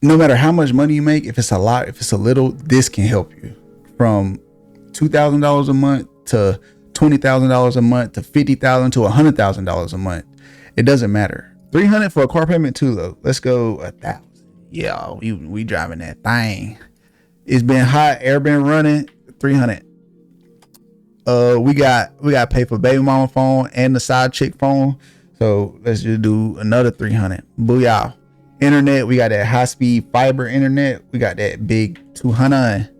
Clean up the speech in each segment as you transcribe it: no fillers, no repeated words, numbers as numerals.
no matter how much money you make, if it's a lot, if it's a little, this can help you. From $2,000 a month to $20,000 a month to $50,000 to $100,000 a month. It doesn't matter. $300 for a car payment too, though. Let's go $1,000. Yeah, we driving that thing. It's been hot, air been running. $300. We got to pay for baby mama phone and the side chick phone. So let's just do another $300. Booyah. Internet, we got that high speed fiber internet. We got that big 200.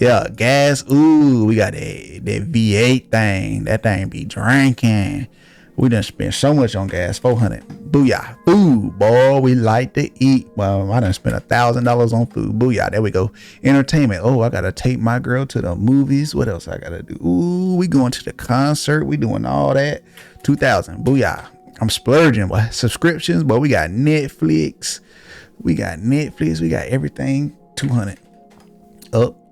Yeah, gas. Ooh, we got that V8 thing. That thing be drinking. We done spent so much on gas. $400. Booyah. Food, boy, we like to eat. Well, I done spent $1,000 on food. Booyah. There we go. Entertainment. Oh, I gotta take my girl to the movies. What else I gotta do? Ooh, we going to the concert. We doing all that. $2,000. Booyah. I'm splurging, boy. Subscriptions, but we got Netflix. We got everything. $200.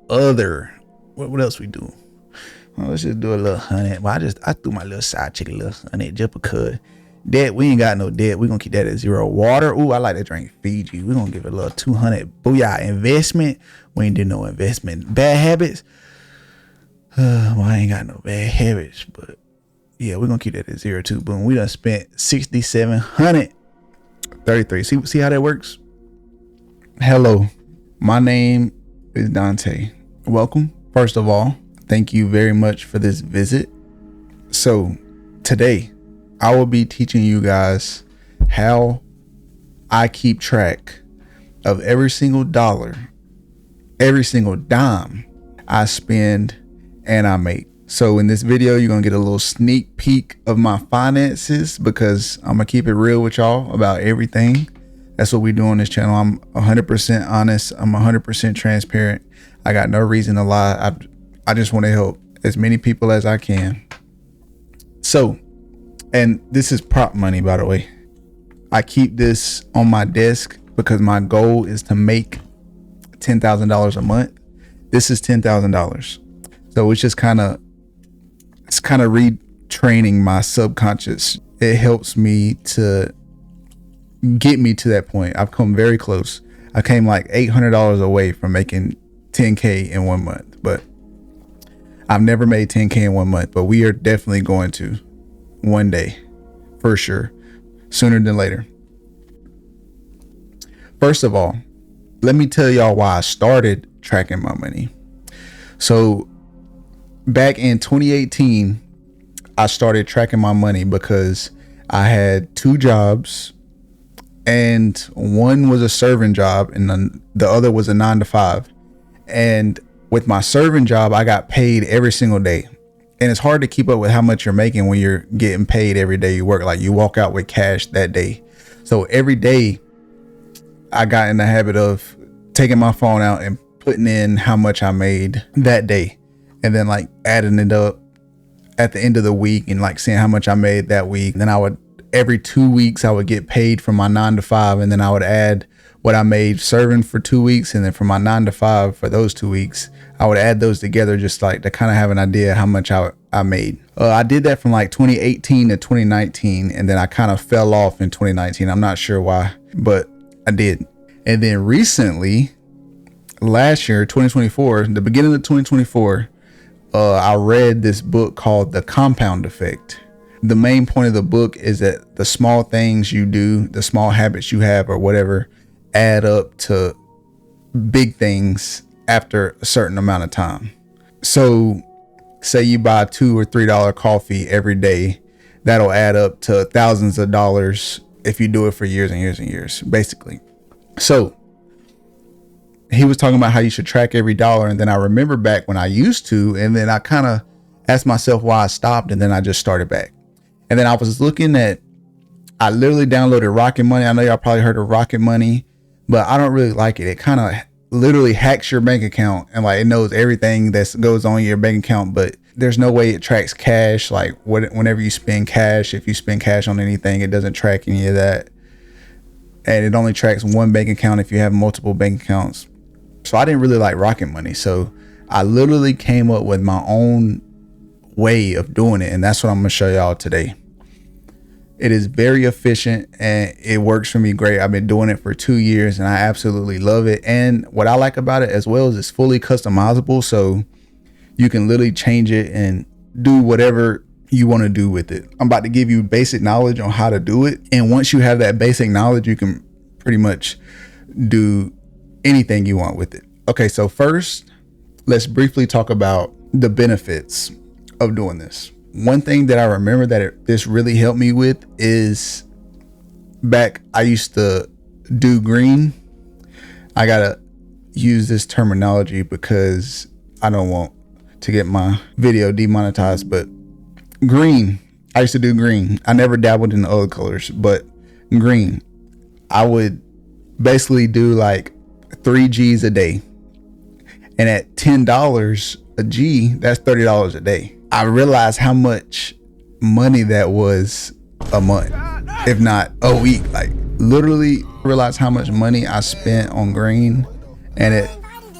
Other. What else we do? Well, let's just do a little $100. Well, I threw my little side chick a little $100 just because. Debt, we ain't got no debt. We gonna keep that at zero. Water, ooh, I like to drink Fiji. We gonna give it a little $200. Booyah. Investment, we ain't do no investment. Bad habits, well, I ain't got no bad habits, but yeah, we gonna keep that at zero too. Boom, we done spent $6,733. See how that works? Hello, my name is Dante. Welcome. First of all, thank you very much for this visit. So today I will be teaching you guys how I keep track of every single dollar, every single dime I spend and I make. So in this video, you're going to get a little sneak peek of my finances because I'm going to keep it real with y'all about everything. That's what we do on this channel. I'm 100% honest. I'm 100% transparent. I got no reason to lie. I just want to help as many people as I can. So, and this is prop money, by the way. I keep this on my desk because my goal is to make $10,000 a month. This is $10,000. So it's just kind of retraining my subconscious. It helps me to get me to that point. I've come very close. I came like $800 away from making 10K in 1 month, but I've never made 10K in 1 month, but we are definitely going to one day for sure, sooner than later. First of all, let me tell y'all why I started tracking my money. So back in 2018, I started tracking my money because I had 2 jobs, and one was a serving job and the other was a 9-to-5. And with my serving job, I got paid every single day. And it's hard to keep up with how much you're making when you're getting paid every day you work. Like you walk out with cash that day. So every day I got in the habit of taking my phone out and putting in how much I made that day. And then like adding it up at the end of the week and like seeing how much I made that week. And then I would, every 2 weeks, I would get paid from my 9-to-5. And then I would add what I made serving for 2 weeks. And then for my 9-to-5 for those 2 weeks, I would add those together just like to kind of have an idea how much I made. I did that from like 2018 to 2019. And then I kind of fell off in 2019. I'm not sure why, but I did. And then recently, last year, 2024, the beginning of 2024, I read this book called The Compound Effect. The main point of the book is that the small things you do, the small habits you have or whatever, add up to big things after a certain amount of time. So say you buy $2 or $3 coffee every day, that'll add up to thousands of dollars if you do it for years and years and years, basically. So he was talking about how you should track every dollar. And then I remember back when I used to, and then I kind of asked myself why I stopped, and then I just started back. And then I was looking at, I literally downloaded Rocket Money. I know y'all probably heard of Rocket Money, but I don't really like it. It kind of literally hacks your bank account and like it knows everything that goes on in your bank account, but there's no way it tracks cash. Like whenever you spend cash, if you spend cash on anything, it doesn't track any of that. And it only tracks one bank account if you have multiple bank accounts. So I didn't really like Rocket Money. So I literally came up with my own way of doing it. And that's what I'm going to show y'all today. It is very efficient and it works for me great. I've been doing it for 2 years and I absolutely love it. And what I like about it as well is it's fully customizable. So you can literally change it and do whatever you want to do with it. I'm about to give you basic knowledge on how to do it. And once you have that basic knowledge, you can pretty much do anything you want with it. Okay, so first, let's briefly talk about the benefits of doing this. One thing that I remember that this really helped me with is back I used to do green. I gotta use this terminology because I don't want to get my video demonetized, but green. I used to do green. I never dabbled in the other colors, but green. I would basically do like 3 G's a day. And at $10 a G, that's $30 a day. I realized how much money that was a month, if not a week. Like literally realized how much money I spent on green, and it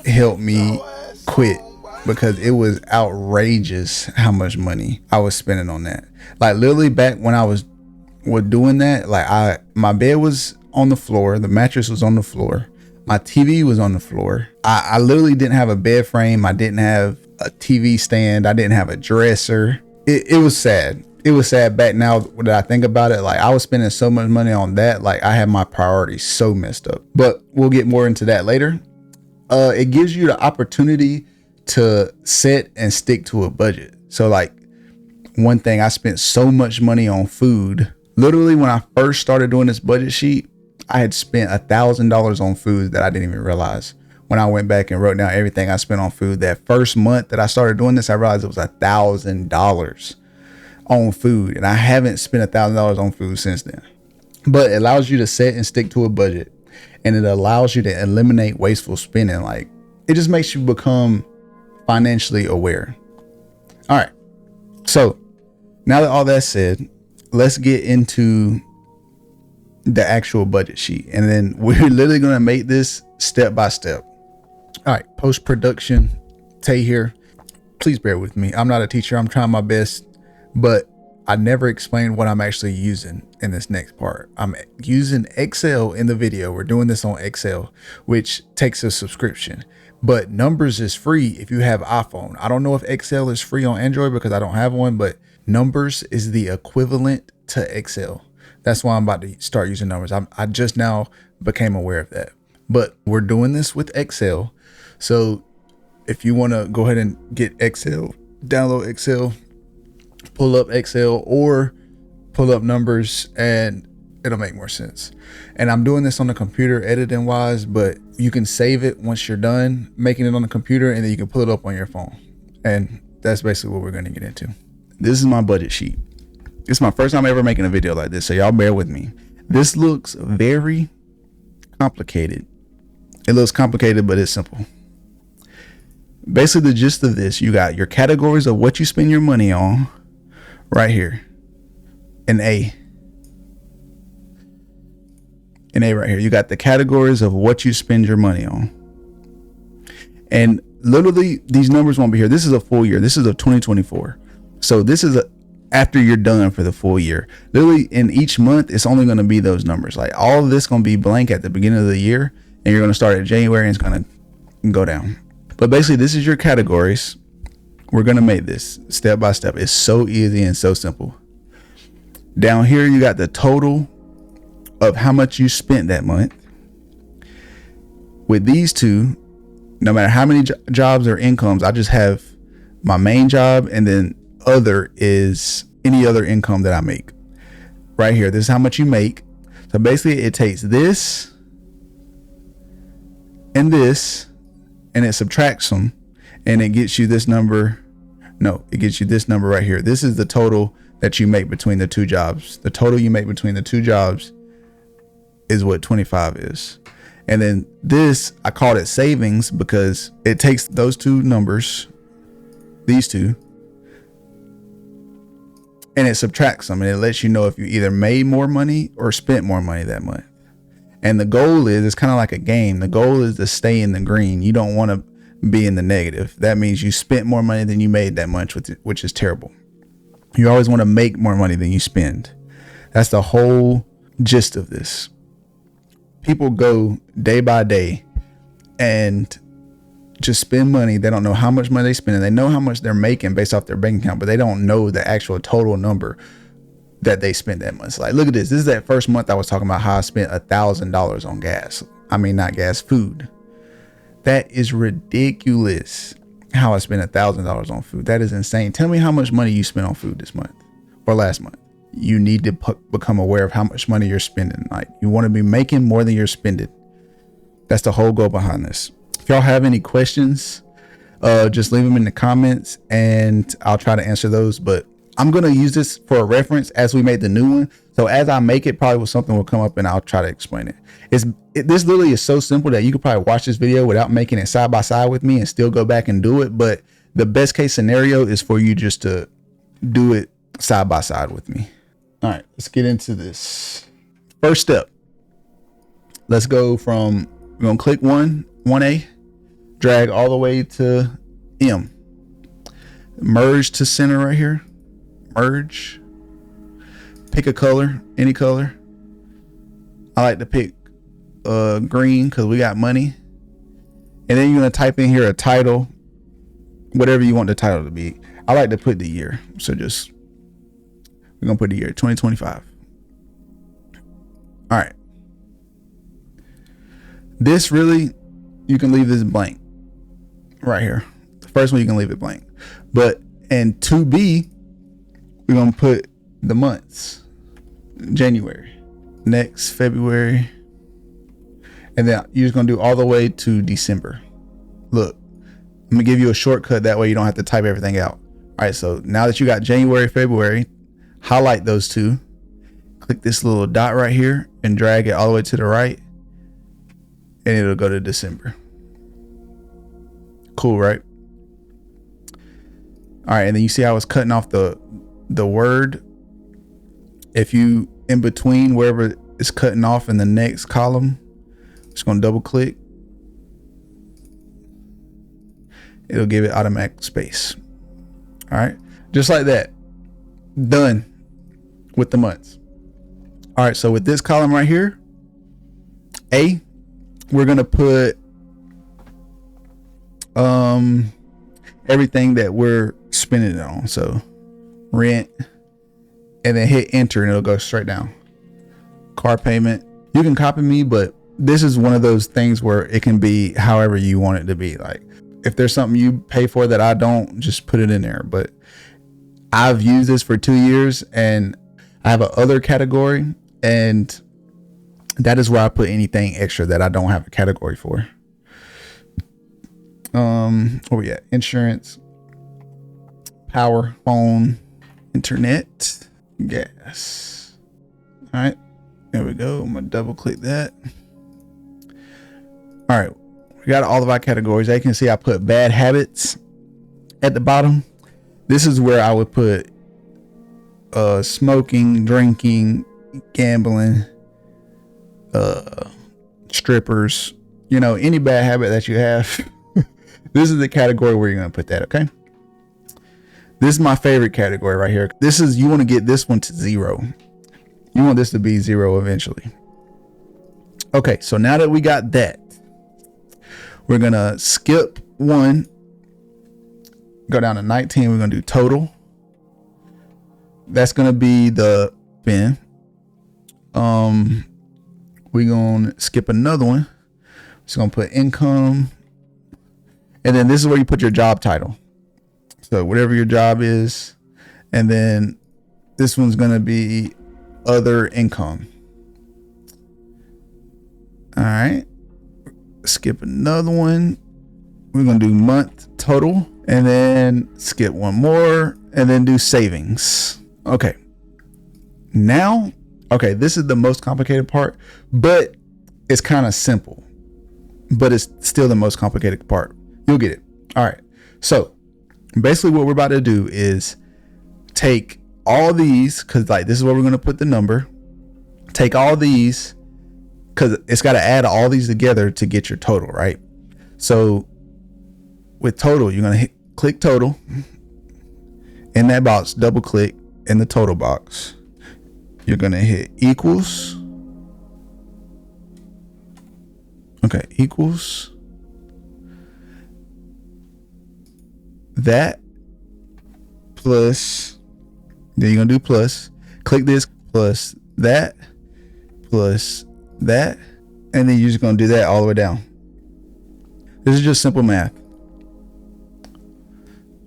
helped me quit because it was outrageous how much money I was spending on that. Like literally back when I was doing that, like my bed was on the floor, the mattress was on the floor, my TV was on the floor. I literally didn't have a bed frame. I didn't have a TV stand. I didn't have a dresser. It was sad. It was sad back now that I think about it. Like I was spending so much money on that. Like I had my priorities so messed up, but we'll get more into that later. It gives you the opportunity to set and stick to a budget. So like one thing, I spent so much money on food. Literally when I first started doing this budget sheet, I had spent $1,000 on food that I didn't even realize. When I went back and wrote down everything I spent on food, that first month that I started doing this, I realized it was $1,000 on food. And I haven't spent $1,000 on food since then. But it allows you to set and stick to a budget. And it allows you to eliminate wasteful spending. Like it just makes you become financially aware. All right. So now that all that's said, let's get into the actual budget sheet. And then we're literally going to make this step by step. All right. Post-production, Tay here. Please bear with me. I'm not a teacher. I'm trying my best, but I never explained what I'm actually using in this next part. I'm using Excel in the video. We're doing this on Excel, which takes a subscription, but Numbers is free if you have iPhone. I don't know if Excel is free on Android because I don't have one, but Numbers is the equivalent to Excel. That's why I'm about to start using Numbers. I just now became aware of that, but we're doing this with Excel. So if you want to go ahead and get Excel, download Excel, pull up Excel or pull up Numbers, and it'll make more sense. And I'm doing this on the computer editing wise, but you can save it once you're done making it on the computer, and then you can pull it up on your phone. And that's basically what we're going to get into. This is my budget sheet. It's my first time ever making a video like this, so y'all bear with me. This looks very complicated. It looks complicated, but it's simple. Basically, the gist of this, you got your categories of what you spend your money on right here. An A right here. You got the categories of what you spend your money on. And literally, these numbers won't be here. This is a full year. This is a 2024. So this is after you're done for the full year. Literally, in each month, it's only going to be those numbers. Like all of this going to be blank at the beginning of the year, and you're going to start at January, and it's going to go down. But basically, this is your categories. We're going to make this step by step. It's so easy and so simple. Down here, you got the total of how much you spent that month. With these two, no matter how many jobs or incomes, I just have my main job, and then other is any other income that I make. Right here, this is how much you make. So basically, it takes this and this, and it subtracts them, and it gets you this number. No, it gets you this number right here. This is the total that you make between the two jobs. The total you make between the two jobs is what 25 is. And then this, I called it savings because it takes those two numbers, these two, and it subtracts them, and it lets you know if you either made more money or spent more money that month. And the goal is, it's kind of like a game. The goal is to stay in the green. You don't want to be in the negative. That means you spent more money than you made that month, which is terrible. You always want to make more money than you spend. That's the whole gist of this. People go day by day and just spend money. They don't know how much money they spend, and they know how much they're making based off their bank account, but they don't know the actual total number that they spend that month. Like, look at this. This is that first month I was talking about how I spent $1,000 on gas. I mean, not gas, food. That is ridiculous how I spent $1,000 on food. That is insane. Tell me how much money you spent on food this month or last month. You need to become aware of how much money you're spending. Like, you want to be making more than you're spending. That's the whole goal behind this. If y'all have any questions, just leave them in the comments and I'll try to answer those. But I'm going to use this for a reference as we made the new one. So as I make it, probably something will come up and I'll try to explain it. This literally is so simple that you could probably watch this video without making it side by side with me and still go back and do it. But the best case scenario is for you just to do it side by side with me. All right, let's get into this. First step. Let's go from, we're going to click 1A, drag all the way to M. Merge to center right here. Merge. Pick a color, any color. I like to pick green because we got money. And then you're going to type in here a title, whatever you want the title to be. I like to put the year. So just, we're going to put the year 2025. All right. This really, you can leave this blank right here. The first one, you can leave it blank. But in 2B, we're going to put the months. January, next February, and then you're just going to do all the way to December. Look, I'm going to give you a shortcut. That way you don't have to type everything out. All right. So now that you got January, February, highlight those two, click this little dot right here and drag it all the way to the right. And it'll go to December. Cool, right? All right. And then you see how I was cutting off the word. If you in between wherever it's cutting off in the next column, just going to double click. It'll give it automatic space. All right. Just like that. Done with the months. All right. So with this column right here, A, we're going to put everything that we're spending it on. So rent, and then hit enter and it'll go straight down. Car payment. You can copy me, but this is one of those things where it can be however you want it to be. Like, if there's something you pay for that I don't, just put it in there. But I've used this for 2 years and I have a other category, and that is where I put anything extra that I don't have a category for. Oh yeah, insurance, power, phone, internet, gas. All right, there we go. I'm gonna double click that. All right, we got all of our categories. As you can see, I put bad habits at the bottom. This is where I would put smoking, drinking, gambling, strippers, you know, any bad habit that you have. This is the category where you're gonna put that. Okay, this is my favorite category right here. This is, you want to get this one to 0. You want this to be 0 eventually. Okay, so now that we got that, we're gonna skip 1, go down to 19. We're gonna do total. That's gonna be the spend. We're gonna skip another one. Just gonna put income, and then this is where you put your job title. So whatever your job is, and then this one's gonna be other income. All right, skip another one. We're gonna do month total, and then skip one more, and then do savings. Okay, now, okay, this is the most complicated part, but it's kind of simple, but it's still the most complicated part. You'll get it. All right, so basically what we're about to do is take all these, because like this is where we're going to put the number. Take all these, because it's got to add all these together to get your total, right? So with total, you're going to click total. In that box, double click in the total box. You're gonna hit equals. Okay, equals that plus, then you're gonna do plus, click this, plus that, plus that, and then you're just gonna do that all the way down. This is just simple math.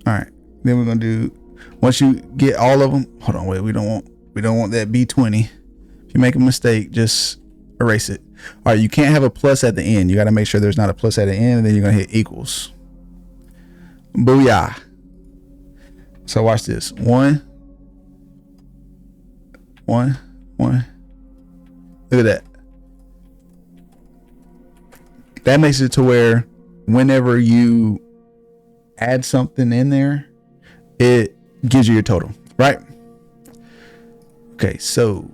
All right, then we're gonna do, once you get all of them, hold on, wait, we don't want that B20. If you make a mistake, just erase it. All right, you can't have a plus at the end. You got to make sure there's not a plus at the end, and then you're gonna hit equals. Booyah. So watch this. One. Look at that. That makes it to where whenever you add something in there, it gives you your total, right? Okay, so,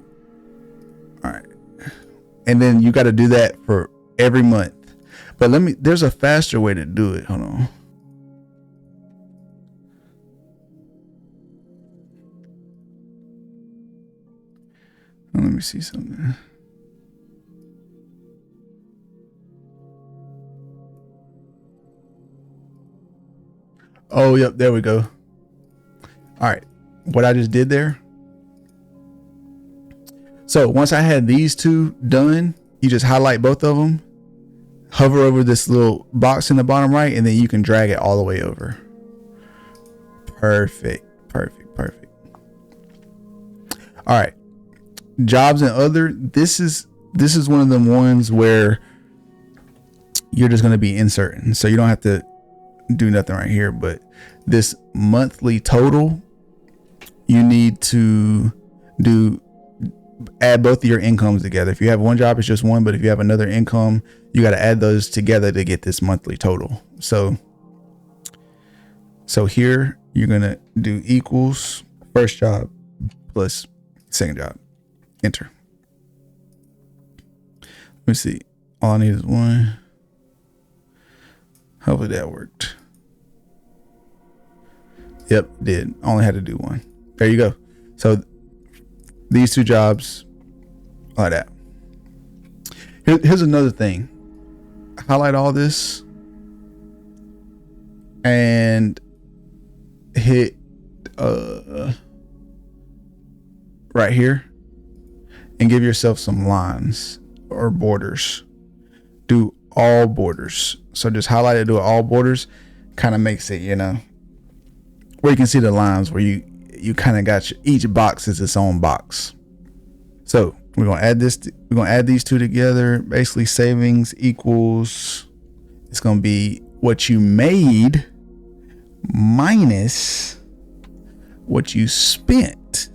all right. And then you got to do that for every month. But there's a faster way to do it. Hold on. Let me see something. Oh, yep, there we go. All right, what I just did there. So once I had these two done, you just highlight both of them, hover over this little box in the bottom right, and then you can drag it all the way over. Perfect. All right, jobs and other. This is one of the ones where you're just going to be inserting, so you don't have to do nothing right here. But this monthly total, you need to add both of your incomes together. If you have one job, it's just one, but if you have another income, you got to add those together to get this monthly total. So here you're gonna do equals first job plus second job, enter. Let me see, all I need is one. Hopefully that worked. Yep, did. Only had to do one. There you go. So these two jobs, like that. Here's another thing. Highlight all this and hit right here and give yourself some lines or borders. Do all borders. So just highlight it, do all borders. Kind of makes it, where you can see the lines where you kind of got each box is its own box. So we're gonna add this. We're gonna add these two together. Basically, savings equals, it's gonna be what you made minus what you spent.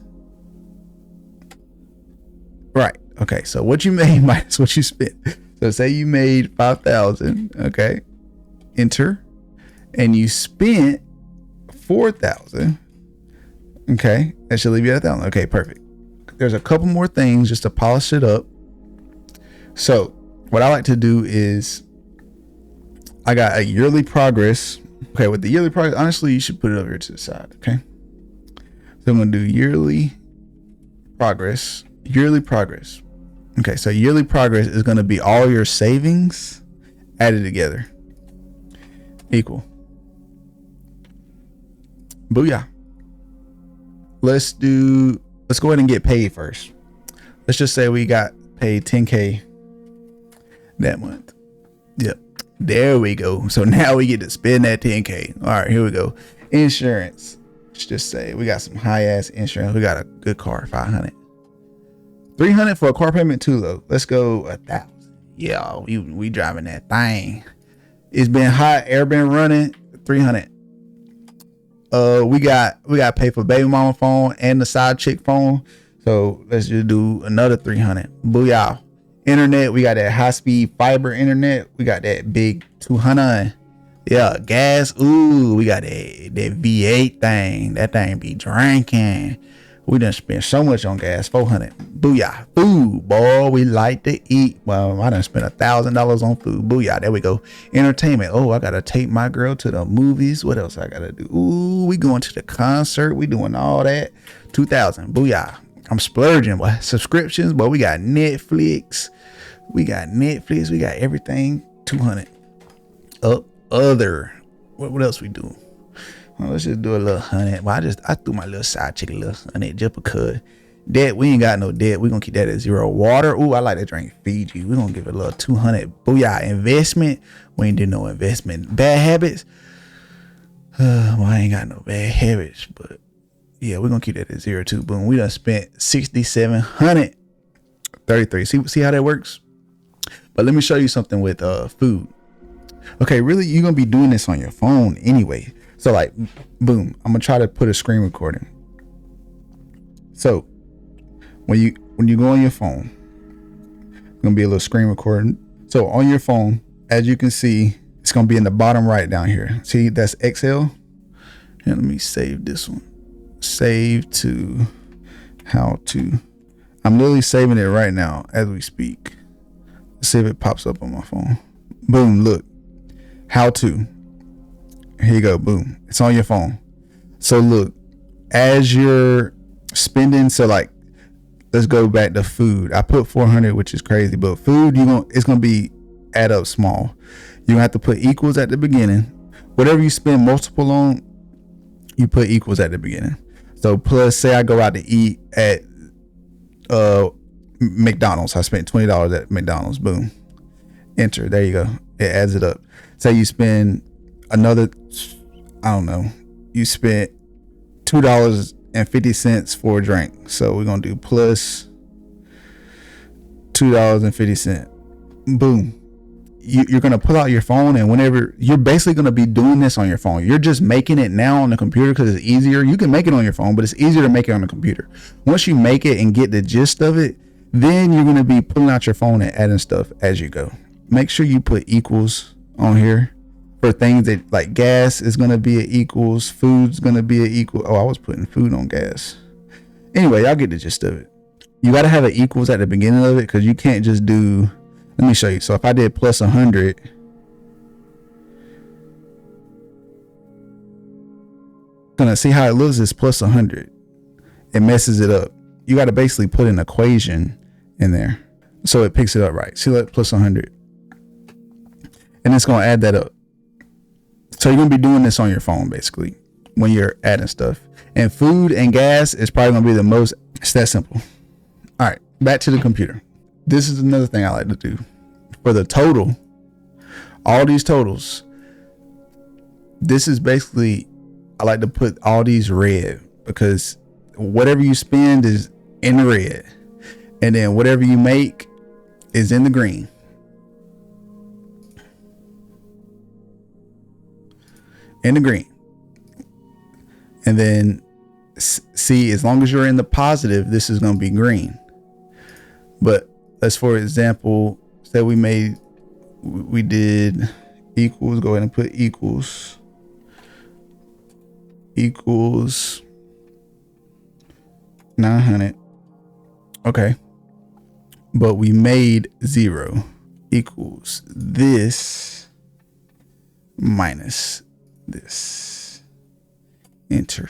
Right. Okay. So what you made minus what you spent. So say you made 5,000. Okay. Enter. And you spent 4,000. Okay, that should leave you at 1,000. Okay, perfect. There's a couple more things just to polish it up. So what I like to do is I got a yearly progress. Okay, with the yearly progress, honestly, you should put it over here to the side. Okay, so I'm gonna do yearly progress. Okay, so yearly progress is gonna be all your savings added together. Equal. Booyah. Let's go ahead and get paid first. Let's just say we got paid 10K that month. Yep. There we go. So now we get to spend that 10K. All right, here we go. Insurance. Let's just say we got some high ass insurance. We got a good car, 500. 300 for a car payment too though. Let's go 1,000. Yeah, we driving that thing. It's been hot, air been running. 300. We got paid for baby mama phone and the side chick phone. So let's just do another 300. Booyah. Internet, we got that high speed fiber internet. We got that big 200. Yeah, gas. Ooh, we got that V8 thing. That thing be drinking. We done spent so much on gas. 400. Booyah. Food, boy, we like to eat. Well, I done spent $1,000 on food. Booyah. There we go. Entertainment. Oh, I gotta take my girl to the movies. What else I gotta do? Ooh, we going to the concert. We doing all that. 2,000. Booyah. I'm splurging, boy. Subscriptions, boy. We got Netflix. We got everything. 200. Other. What else we do? Well, let's just do a little 100. Well, I threw my little side chick a little 100 just because. Debt, we ain't got no debt. We're gonna keep that at 0. Water, ooh, I like to drink Fiji. We're gonna give it a little 200. Booyah. Investment, we ain't do no investment. Bad habits, well, I ain't got no bad habits, but yeah, we're gonna keep that at 0 too. Boom, we done spent 6,733. See how that works? But let me show you something with food. Okay, really, you're gonna be doing this on your phone anyway. So like, boom, I'm gonna try to put a screen recording. So when you go on your phone, it's gonna be a little screen recording. So on your phone, as you can see, it's gonna be in the bottom right down here. See, that's Excel. And let me save this one. Save to how to. I'm literally saving it right now as we speak. Let's see if it pops up on my phone. Boom, look. How to. Here you go, boom. It's on your phone. So look, as you're spending, so like, let's go back to food. I put 400, which is crazy, but food, it's gonna be add up small. You're gonna have to put equals at the beginning. Whatever you spend multiple on, you put equals at the beginning. So plus, say I go out to eat at McDonald's. I spent $20 at McDonald's. Boom. Enter. There you go. It adds it up. Say you spend another, I don't know, you spent $2.50 for a drink. So we're gonna do plus $2.50. Boom. You're gonna pull out your phone, and whenever you're basically gonna be doing this on your phone, you're just making it now on the computer because it's easier. You can make it on your phone, but it's easier to make it on the computer. Once you make it and get the gist of it, then you're gonna be pulling out your phone and adding stuff as you go. Make sure you put equals on here for things that, like, gas is gonna be an equals, food's gonna be an equal. Oh, I was putting food on gas. Anyway, y'all get the gist of it. You gotta have an equals at the beginning of it because you can't just do. Let me show you. So if I did plus 100, gonna see how it looks is plus 100. It messes it up. You got to basically put an equation in there so it picks it up right. See, like plus 100, and it's gonna add that up. So you're gonna be doing this on your phone basically when you're adding stuff. And food and gas is probably gonna be the most. It's that simple. All right, back to the computer. This is another thing I like to do for the total. All these totals. This is basically, I like to put all these red because whatever you spend is in the red, and then whatever you make is in the green. In the green. And then see, as long as you're in the positive, this is going to be green. But let's, for example, say we did equals. Go ahead and put equals 900. Okay. But we made 0 equals this minus this. Enter.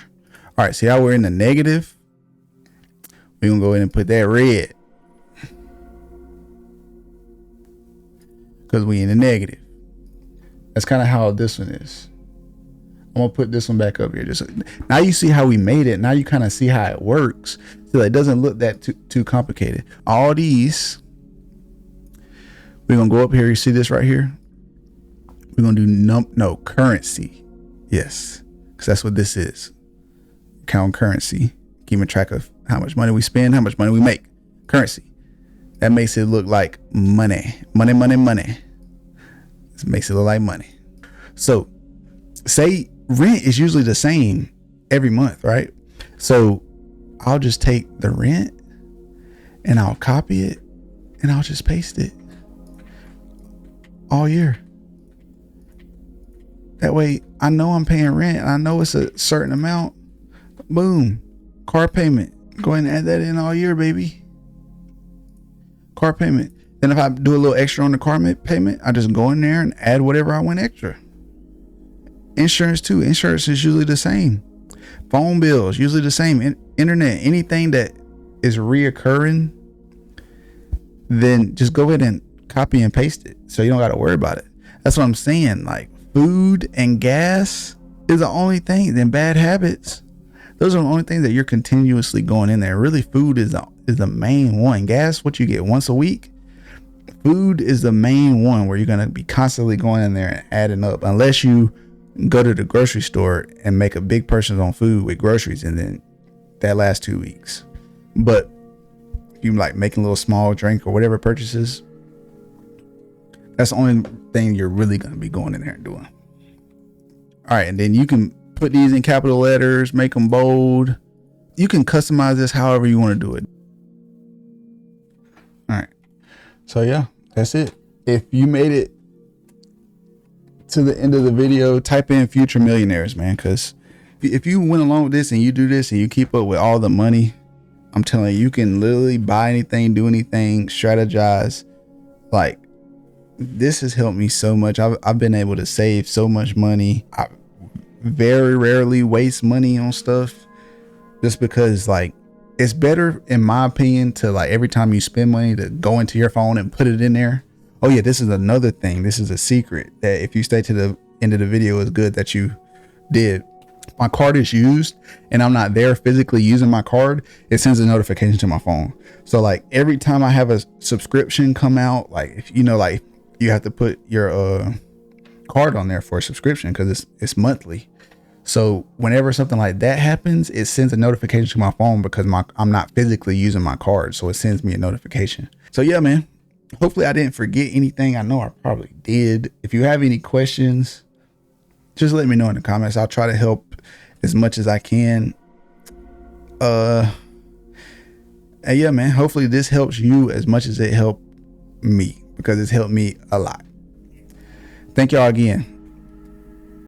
All right. See how we're in the negative? We're going to go ahead and put that red because we in the negative. That's kind of how this one is. I'm gonna put this one back up here. Just now you see how we made it. Now you kind of see how it works. So it doesn't look that too complicated. All these, we're gonna go up here. You see this right here? We're gonna do currency. Yes, because that's what this is. Count currency, keeping track of how much money we spend, how much money we make. Currency. That makes it look like money. It makes it look like money. So say rent is usually the same every month, right? So I'll just take the rent and I'll copy it and I'll just paste it all year. That way I know I'm paying rent and I know it's a certain amount. Boom. Car payment. Go ahead and add that in all year, baby. Car payment. Then if I do a little extra on the car payment, I just go in there and add whatever I went extra. Insurance too. Insurance is usually the same. Phone bills usually the same. Internet, anything that is reoccurring, then just go ahead and copy and paste it so you don't got to worry about it. That's what I'm saying. Like, food and gas is the only thing. Then bad habits, those are the only things that you're continuously going in there. Really, food is the main one. Gas, what you get once a week. Food is the main one where you're going to be constantly going in there and adding up, unless you go to the grocery store and make a big purchase on food with groceries, and then that lasts 2 weeks. But if you like making a little small drink or whatever purchases, that's the only thing you're really going to be going in there and doing. All right, and then you can put these in capital letters, make them bold. You can customize this however you want to do it. All right. So yeah, that's it. If you made it to the end of the video, type in future millionaires, man, because if you went along with this and you do this and you keep up with all the money, I'm telling you, you can literally buy anything, do anything, strategize. Like, this has helped me so much. I've been able to save so much money. I very rarely waste money on stuff, just because, like, it's better, in my opinion, to, like, every time you spend money, to go into your phone and put it in there. Oh yeah, this is another thing. This is a secret that if you stay to the end of the video, it's good that you did. My card is used and I'm not there physically using my card, it sends a notification to my phone. So like every time I have a subscription come out, like, if you know, like, you have to put your card on there for a subscription because it's monthly. So whenever something like that happens, it sends a notification to my phone because I'm not physically using my card, so it sends me a notification. So yeah, man, hopefully I didn't forget anything. I know I probably did. If you have any questions, just let me know in the comments. I'll try to help as much as I can. And yeah, man, hopefully this helps you as much as it helped me, because it's helped me a lot. Thank y'all again.